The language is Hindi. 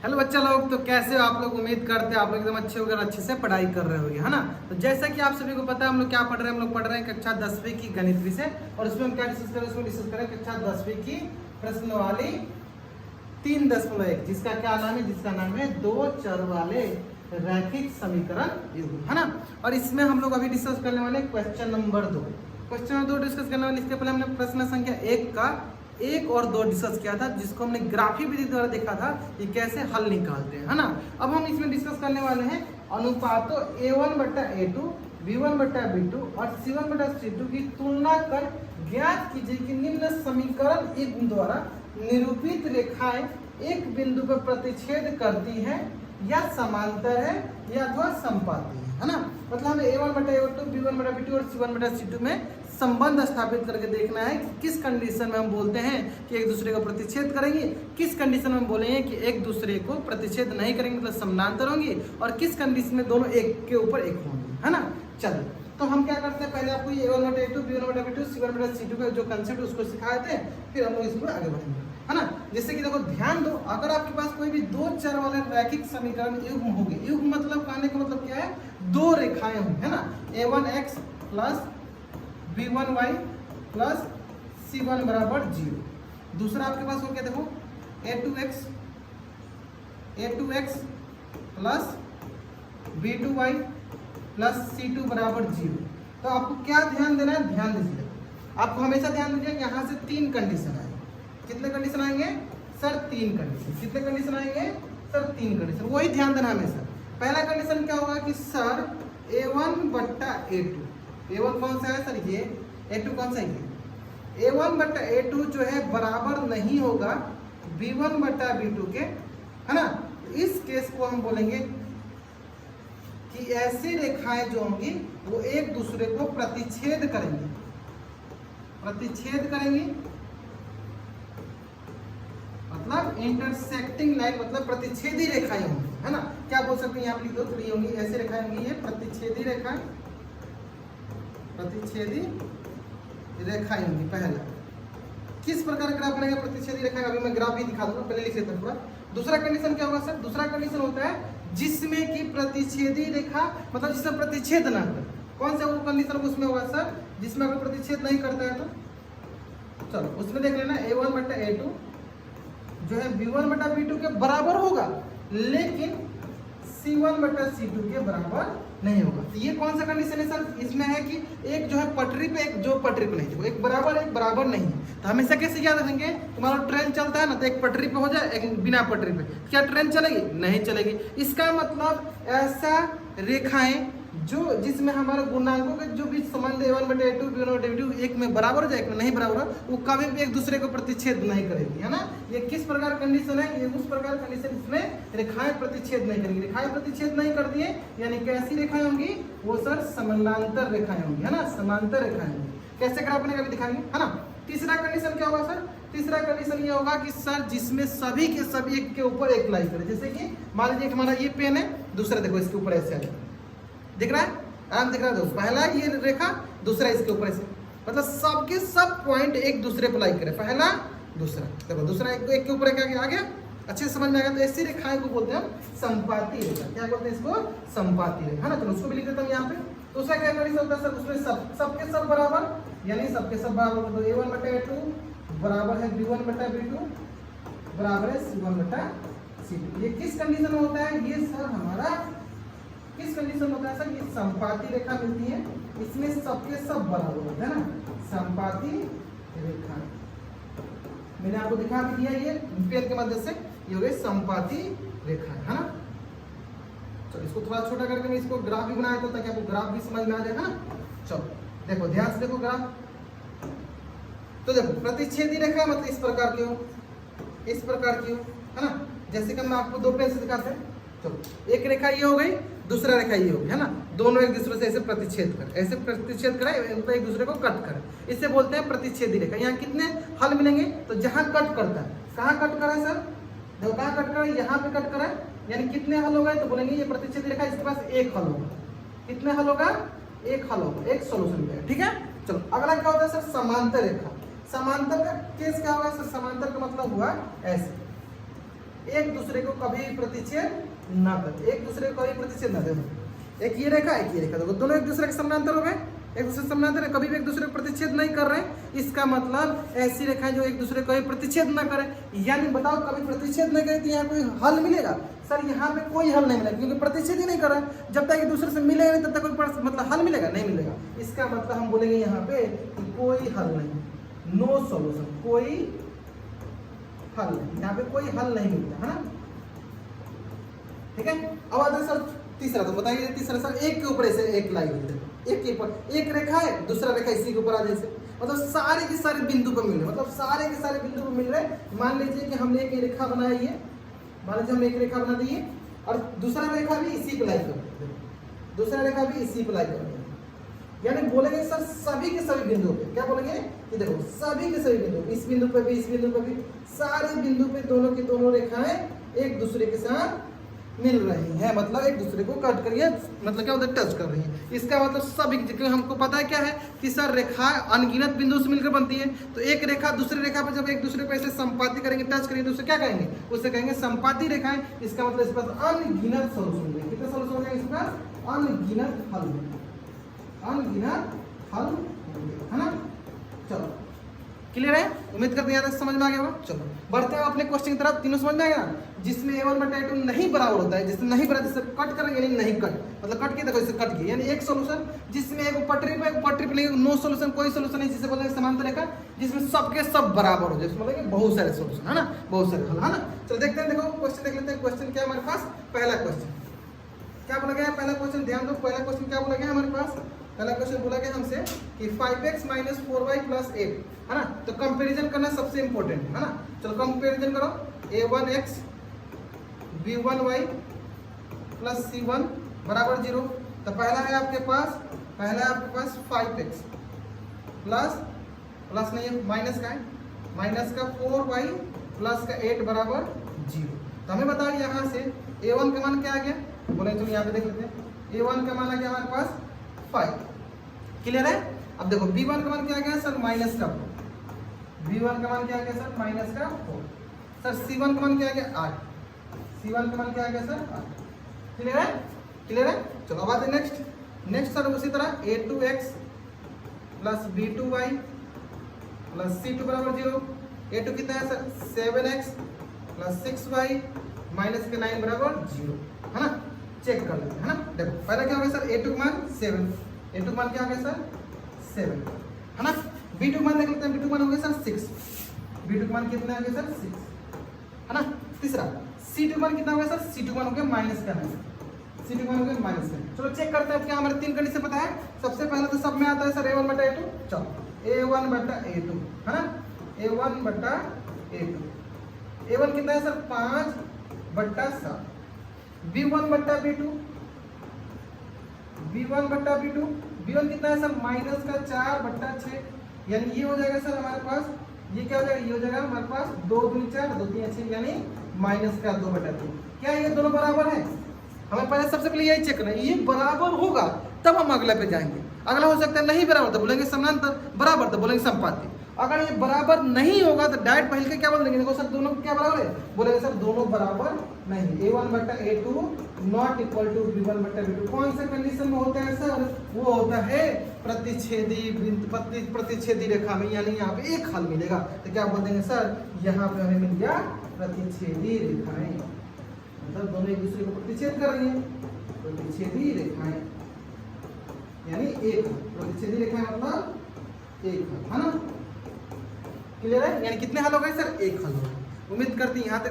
हेलो बच्चा लोग, तो कैसे हो आप लोग। उम्मीद करते हैं आप लोग एकदम अच्छे होंगे और अच्छे से पढ़ाई कर रहे होंगे, है ना। तो जैसा कि आप सभी को पता है हम लोग क्या पढ़ रहे हैं, हम लोग पढ़ रहे हैं कक्षा 10वीं की गणित विषय। और उसमें हम क्या डिस्कस करें, उसमें डिस्कस करें कक्षा 10वीं की प्रश्नवाली 3.1, जिसका क्या नाम है, जिसका नाम है दो चर वाले रैखिक समीकरण युग्म, है ना। और इसमें हम लोग अभी डिस्कस करने वाले क्वेश्चन नंबर 2 डिस्कस करने वाले। इसके पहले हमने प्रश्न संख्या 1 और 2 डिस्कस किया था, जिसको हमने ग्राफी विधि द्वारा देखा था कि कैसे हल निकालते हैं, है ना। अब हम इसमें डिस्कस करने वाले हैं अनुपातों A1/A2, B1/B2 और C1/C2 की तुलना कर ज्ञात कीजिए कि निम्न समीकरण युग्म द्वारा निरूपित रेखाएं एक बिंदु पर प्रतिच्छेद करती है या समांतर है या अथवा समपाती है ना। मतलब हमें A1/A2, B1/B2 और C1/C2 में संबंध स्थापित करके देखना है कि किस कंडीशन में हम बोलते हैं कि एक दूसरे को प्रतिच्छेद करेंगे, किस कंडीशन में हम बोलेंगे कि एक दूसरे को प्रतिच्छेद नहीं करेंगे, मतलब समानांतर होंगी, और किस कंडीशन में दोनों एक के ऊपर एक होंगे, है ना। चलिए, तो हम क्या करते हैं, पहले आपको ये A1/A2, B1/B2, C1/C2 का जो कंसेप्ट उसको सिखाए थे, फिर हम लोग इसमें आगे बढ़ेंगे, है ना। जैसे कि देखो ध्यान दो, अगर आपके पास कोई भी दो चर वाले रैखिक समीकरण युग्म होंगे, युग्म मतलब कहने का मतलब क्या है, दो रेखाएं होंगी, है ना। A1x plus B1y plus C1 बराबर 0। दूसरा आपके पास हो क्या, देखो A2x plus B2y plus C2 बराबर 0। तो आपको क्या ध्यान देना है, ध्यान दीजिए, आपको हमेशा ध्यान दीजिए कि यहाँ से 3 कंडीशन आएंगे। कितने कंडीशन आएंगे सर, 3 कंडीशन। कितने कंडीशन आएंगे सर, 3 कंडीशन। वही ध्यान देना हमेशा। पहला कंडीशन क्या होगा कि सर A1/A2, A1 कौन सा है सर, ये A2 कौन सा है, A1/A2 जो है बराबर नहीं होगा B1/B2 के, है ना। इस केस को हम बोलेंगे कि ऐसी रेखाएं जो होंगी वो एक दूसरे को प्रतिच्छेद करेंगी, मतलब इंटरसेक्टिंग लाइन, मतलब प्रतिच्छेदी रेखाएं होंगी, है ना। क्या बोल सकते हैं, यहाँ पर लिख दो, तो ये होंगी ऐसी रेखाएं होंगी, ये प्रतिच्छेदी रेखाएं होंगी। पहला किस प्रकार ग्राफ बनेगा प्रतिच्छेदी रेखा, अभी मैं ग्राफ भी दिखा दूंगा, पहले लिख लेते हैं पूरा। दूसरा कंडीशन क्या होगा सर, दूसरा कंडीशन होता है जिसमें कि प्रतिच्छेदी रेखा, मतलब जिसमें प्रतिच्छेद ना करे। कौन सा वो कंडीशन उसमें होगा सर, जिसमें अगर प्रतिच्छेद नहीं करता है तो चलो उसमें देख लेना A1/A2 जो है B1/B2 के बराबर होगा, लेकिन C1/C2 के बराबर नहीं होगा। तो ये कौन सा कंडीशन है सर, इसमें है कि एक जो है पटरी पे, एक जो पटरी पे नहीं, देखो एक बराबर नहीं है। तो हमेशा कैसे याद रखेंगे, तुम्हारा ट्रेन चलता है ना, तो एक पटरी पे हो जाए, एक बिना पटरी पे, क्या ट्रेन चलेगी, नहीं चलेगी। इसका मतलब ऐसा रेखाएं जो जिसमें हमारे गुणांकों के जो भी संबंध A1/A2, B1/B2 एक में बराबर हो जाए, एक में नहीं बराबर हो, वो कभी भी एक दूसरे को प्रतिच्छेद नहीं करेगी, है ना। ये किस प्रकार कंडीशन है, ये उस प्रकार कंडीशन, इसमें रेखाएं प्रतिच्छेद नहीं करेंगी। रेखाएं प्रतिच्छेद नहीं करती है यानी कैसी रेखाएं होंगी, वो सर समानांतर रेखाएं होंगी, है ना, समांतर रेखाएं होंगी। कैसे ग्राफ बनेगा अभी दिखाएंगे, है ना। तीसरा कंडीशन क्या होगा सर, तीसरा कंडीशन ये होगा कि सर जिसमें सभी के सभी एक के ऊपर एक लाई करे। जैसे कि मान लीजिए हमारा ये पेन है, दूसरा देखो इसके ऊपर ऐसे आ जाए, दिख रहा है, आराम दिख रहा है दोस्त। पहला ये रेखा, दूसरा इसके ऊपर ऐसे, मतलब सबके सब पॉइंट एक दूसरे पर लाई करे, पहला दूसरा, देखो दूसरा एक के ऊपर एक आ गया, अच्छे से समझ में आ गया। तो ऐसी रेखाएं को बोलते हैं हम संपाती रेखा। क्या बोलते हैं इसको, संपाती रेखा, है ना। तो उसको भी लिख देता हूँ यहाँ पे। दूसरा क्या कंडीशन होता है सर, उसमें सबके सब बराबर, यानी सबके सब बराबर, तो A1/A2 बराबर है B1/B2 बराबर है C1/C2। ये किस कंडीशन में होता है, ये सर हमारा किस कंडीशन होता है सर, ये संपाती रेखा मिलती है, इसमें सबके सब बराबर होते हैं ना, संपाती रेखा। मैंने आपको दिखा भी दिया, ये पेन के मदद से ये हो गई संपाती रेखा, है ना। चलो इसको थोड़ा छोटा करके मैं इसको ग्राफ भी बनाया था, ताकि आपको ग्राफ भी समझ में आ जाएगा ना। चलो देखो ध्यान से देखो ग्राफ, तो देखो प्रतिच्छेदी रेखा मतलब इस प्रकार की हो, इस प्रकार की हो, है ना। जैसे कि मैं आपको दो पेन से दिखाते हैं, चलो एक रेखा ये हो गई, दूसरा रेखा ये होगी, है ना। दोनों एक दूसरे से ऐसे प्रतिच्छेद करे, ऐसे प्रतिच्छेद कराए, एक दूसरे को कट करे, इसे बोलते हैं प्रतिच्छेदी रेखा। यहाँ कितने हल मिलेंगे, तो जहाँ कट करता है, कहाँ कट करा है सर, देखो कहाँ कट करा है, यहाँ पे कट करा है, यानी कितने हल हो गए, तो बोलेंगे ये प्रतिच्छेदी रेखा, इसके पास एक हल होगा। कितने हल होगा, एक हल होगा, एक सोल्यूशन मिलेगा, ठीक है। चलो अगला क्या होता है सर, समांतर रेखा। समांतर का केस क्या होगा सर, समांतर का मतलब हुआ ऐसे, एक दूसरे को कभी प्रतिच्छेद ना करे, एक दूसरे को कभी प्रतिच्छेद ना दे। एक ये रेखा एक ये रेखा, देखो दोनों एक दूसरे के समानांतर हो गए, एक दूसरे के समानांतर है, कभी भी एक दूसरे को प्रतिच्छेद नहीं कर रहे हैं। इसका मतलब ऐसी रेखाएं जो एक दूसरे को कभी प्रतिच्छेद ना करे, यानी बताओ कभी प्रतिच्छेद नहीं करे तो यहाँ कोई हल मिलेगा? सर यहाँ पे कोई हल नहीं मिलेगा, क्योंकि प्रतिच्छेद ही नहीं कर रहा है। जब तक एक दूसरे से मिलेगा नहीं तब तक कोई मतलब हल मिलेगा नहीं मिलेगा। इसका मतलब हम बोलेंगे यहाँ पे कि कोई हल नहीं, नो सॉल्यूशन, कोई हल नहीं, यहाँ पे कोई हल नहीं मिलता है ना। ठीक है, अब आते सर तीसरा, तो बताइए तीसरा सर एक के ऊपर ऐसे एक लाइन है, एक के ऊपर एक रेखा है, दूसरा रेखा इसी के ऊपर आ जैसे, मतलब सारे के सारे बिंदु पर मिल रहे, मतलब सारे के सारे बिंदु पर मिल रहे। मान लीजिए कि हमने एक रेखा बनाई है, मान लीजिए हमने एक रेखा बना दी है और दूसरा रेखा भी इसी पे लाई कर, दूसरा रेखा भी इसी पे लाई कर, यानी बोलेंगे सर सभी के सभी बिंदुओं पे, क्या बोलेंगे कि देखो सभी के सभी बिंदु, इस बिंदु पे भी, इस बिंदु पे भी, सारे बिंदु पे दोनों की दोनों रेखाएं एक दूसरे के साथ मिल रही हैं, मतलब एक दूसरे को कट करिए, मतलब क्या होता है टच कर रही है। इसका मतलब सभी, क्योंकि हमको पता है क्या है कि सर रेखा अनगिनत बिंदु से मिलकर बनती है, तो एक रेखा दूसरी रेखा पर जब एक दूसरे को ऐसे संपाति करेंगे, टच करेंगे, तो उसे क्या कहेंगे? उसे कहेंगे संपाति रेखाएं। इसका मतलब इस पर अनगिनत सोल्यूशन होंगे। कितने सोल्यूशन हो जाएंगे इसका? अनगिनत हल, अनगिनत हल है ना। चलो क्लियर है, उम्मीद करते हैं समझ में आ गया होगा। चलो बढ़ते हैं अपने क्वेश्चन की तरफ। तीनों समझ में आ गया, जिसमें a1/a2 नहीं बराबर होता है, जिसमें नहीं बराबर, जिससे कट करेंगे यानी नहीं कट, मतलब कट के देखो इसे कट किया, यानी एक सोल्यूशन जिसमें एक पटरी पे नहीं, नो सोल्यूशन, कोई सोल्यूशन नहीं, जिसे बोलते हैं समांतर रेखा, जिसमें सबके सब बराबर हो जाए, बोलेंगे बहुत सारे सोल्यूशन है ना, बहुत सारे हल है ना। चलो देखते हैं, देखो क्वेश्चन देख लेते हैं। क्वेश्चन क्या है हमारे पास? पहला क्वेश्चन क्या बोला गया है? पहला क्वेश्चन ध्यान दो, पहला क्वेश्चन क्या बोला गया हमारे पास? पहला क्वेश्चन बोला गया हमसे कि 5x - 4y + 8 है ना, तो कंपैरिजन करना सबसे इंपॉर्टेंट है ना। चलो कंपैरिजन करो, a1x b1y + c1 = 0। तो पहला है आपके पास, 5x प्लस नहीं है, माइनस का है, माइनस का 4y प्लस का 8 = 0। तो हमें बताओ यहाँ से a1 का मान क्या आ गया? बोले तो यहाँ पे देख लेते हैं, a1 का मान आ गया हमारे पास 5, क्लियर है। अब देखो b1 का मान क्या आ गया सर? माइनस का 4, b1 का मान क्या आ गया सर? माइनस का 4। सर c1 का मान क्या आ गया? 8, c1 का मान क्या आ गया सर? 8, क्लियर है, क्लियर है। चलो अब आते नेक्स्ट सर उसी तरह a2x + b2y + c2 = 0। a2 कितना है सर? 7x + 6y - 9 = 0 है ना। चेक कर लेते हैं है ना। देखो पहले क्या हो गया सर? a2 का मान 7, a2 का मान क्या हो गया सर? 7 है ना। b2 का मान देख लेते हैं, b2 का मान हो गया सर 6, b2 का मान कितना हो गया सर? 6 है ना। तीसरा c2 का मान कितना हो गया सर? c2 का मान हो गया -9, c2 का मान हो गया -9। चलो चेक करते हैं क्या हमारे तीन कंडीशन पता है। सबसे पहले तो सब में आता है सर a1/a2, चलो a1/a2 है ना, a1/a2, a1 कितना है सर? 5/7, b1/b2, b1/b2, b1 कितना है सर? -4/6, यानी ये हो जाएगा सर हमारे पास, ये क्या हो जाएगा? ये हो जाएगा हमारे पास 2 दूनी 4, 2 3 6, यानी -2/3। क्या ये दोनों बराबर है? हमें पहले सबसे पहले यही चेक करना है, ये बराबर होगा तब हम अगले पे जाएंगे। अगला हो सकता है नहीं बराबर, तो बोलेंगे समानांतर, बराबर तो बोलेंगे संपाती। अगर ये बराबर नहीं होगा तो डायरेक्ट पहले क्या बोल देंगे? देखो सर दोनों क्या बराबर है? बोलेंगे सर दोनों बराबर नहीं, a1/a2 not equal to b1/b2। कौन से कंडीशन में होता है सर? वो होता है प्रतिच्छेदी रेखा में, यानी यहाँ पे एक हल मिलेगा। तो क्या बोल देंगे सर? यहाँ पे हमें मिल गया प्रतिच्छेदी रेखाएं, मतलब दोनों एक दूसरे को प्रतिच्छेद कर रही है, प्रतिच्छेदी रेखाएं यानी एक, प्रतिच्छेदी रेखाएं मतलब एक हल है ना। क्लियर है, यानी कितने हल हो गए सर? एक हल हो गए। उम्मीद करती हैं यहाँ तक